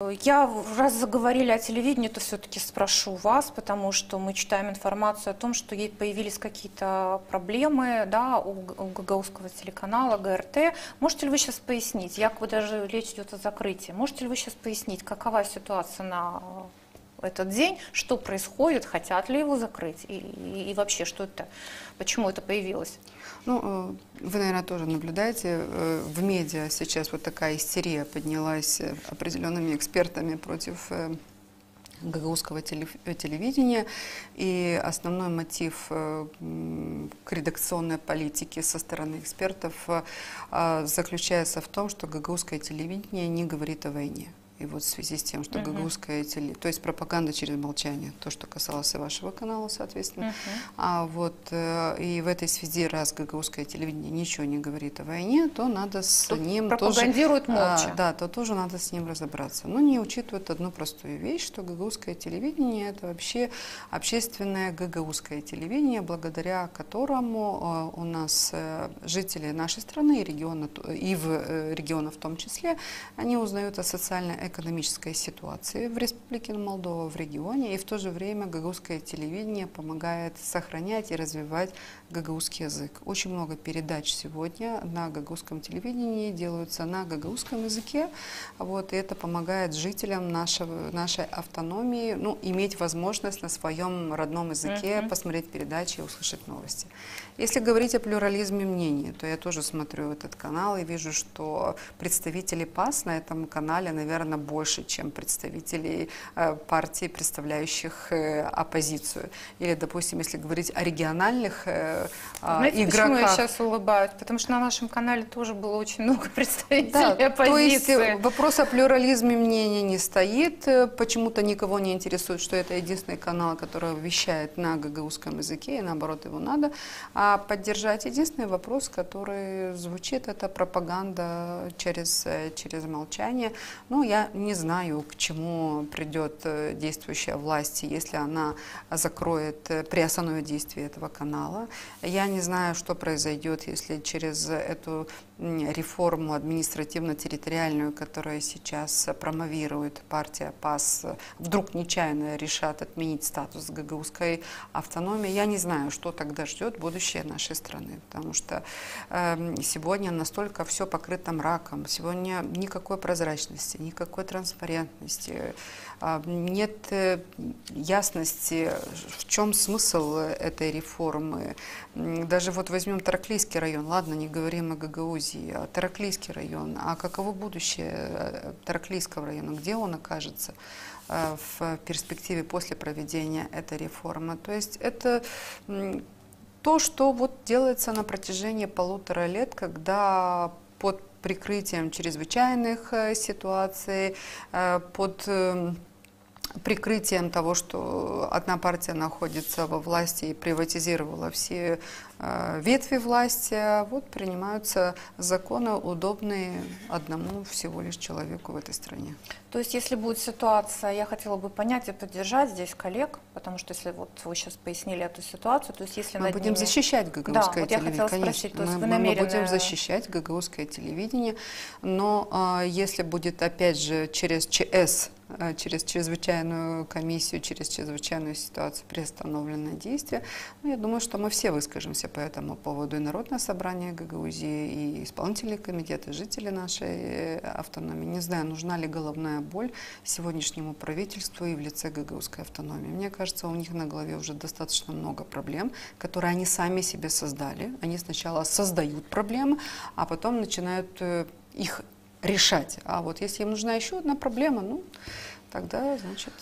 Раз заговорили о телевидении, то все-таки спрошу вас, потому что мы читаем информацию о том, что появились какие-то проблемы, да, у гагаузского телеканала ГРТ. Можете ли вы сейчас пояснить, якобы даже речь идет о закрытии, можете ли вы сейчас пояснить, какова ситуация на этот день, что происходит, хотят ли его закрыть и вообще, что это, почему это появилось? Ну, вы, наверное, тоже наблюдаете, в медиа сейчас вот такая истерия поднялась определенными экспертами против гагаузского телевидения, и основной мотив к редакционной политике со стороны экспертов заключается в том, что гагаузское телевидение не говорит о войне. И вот в связи с тем, что гагаузское телевидение, то есть пропаганда через молчание, то, что касалось и вашего канала, соответственно. И в этой связи, раз гагаузское телевидение ничего не говорит о войне, то надо с ним пропагандирует тоже, молча. да, то тоже надо с ним разобраться. Но не учитывают одну простую вещь, что гагаузское телевидение — это вообще общественное гагаузское телевидение, благодаря которому у нас жители нашей страны и в регионах в том числе, они узнают о социально-экономической ситуации в Республике Молдова, в регионе, и в то же время гагаузское телевидение помогает сохранять и развивать гагаузский язык. Очень много передач сегодня на гагаузском телевидении делаются на гагаузском языке, и это помогает жителям нашей автономии иметь возможность на своем родном языке посмотреть передачи и услышать новости. Если говорить о плюрализме мнений, то я тоже смотрю этот канал и вижу, что представители ПАС на этом канале, наверное, больше, чем представителей партий, представляющих оппозицию. Или, допустим, если говорить о региональных Знаете, игроках. почему я сейчас улыбаюсь? Потому что на нашем канале тоже было очень много представителей оппозиции. То есть вопрос о плюрализме мнений не стоит. Почему-то никого не интересует, что это единственный канал, который вещает на гагаузском языке, и наоборот его надо. А поддержать единственный вопрос, который звучит, это пропаганда через молчание. Я не знаю, к чему придет действующая власть, если она приостановит действие этого канала. Я не знаю, что произойдет, если через эту реформу административно-территориальную, которую сейчас промовирует партия ПАС, вдруг нечаянно решат отменить статус гагаузской автономии. Я не знаю, что тогда ждет будущее нашей страны, потому что сегодня настолько все покрыто мраком, сегодня никакой прозрачности, никакой транспарентности, нет ясности, в чем смысл этой реформы. Даже вот возьмем Тараклийский район, ладно, не говорим о Гагаузии, а Тараклийский район, а каково будущее Тараклийского района, где он окажется в перспективе после проведения этой реформы. То есть это то, что делается на протяжении 1,5 лет, когда под прикрытием чрезвычайных ситуаций, под прикрытием того, что одна партия находится во власти и приватизировала все ветви власти, принимаются законы, удобные одному всего лишь человеку в этой стране. То есть, если будет ситуация, я хотела бы понять и поддержать здесь коллег, потому что если вы сейчас пояснили эту ситуацию, то есть если мы будем защищать гагаузское телевидение, конечно, то есть мы будем защищать гагаузское телевидение, но если будет опять же через ЧС, через чрезвычайную комиссию, через чрезвычайную ситуацию приостановлено действие, я думаю, что мы все выскажемся по этому поводу, и Народное собрание Гагаузии, и исполнительный комитет, и жители нашей автономии. Не знаю, нужна ли головная боль сегодняшнему правительству и в лице гагаузской автономии. Мне кажется, у них на голове уже достаточно много проблем, которые они сами себе создали. Они сначала создают проблемы, а потом начинают их решать. А если им нужна еще одна проблема, тогда, значит...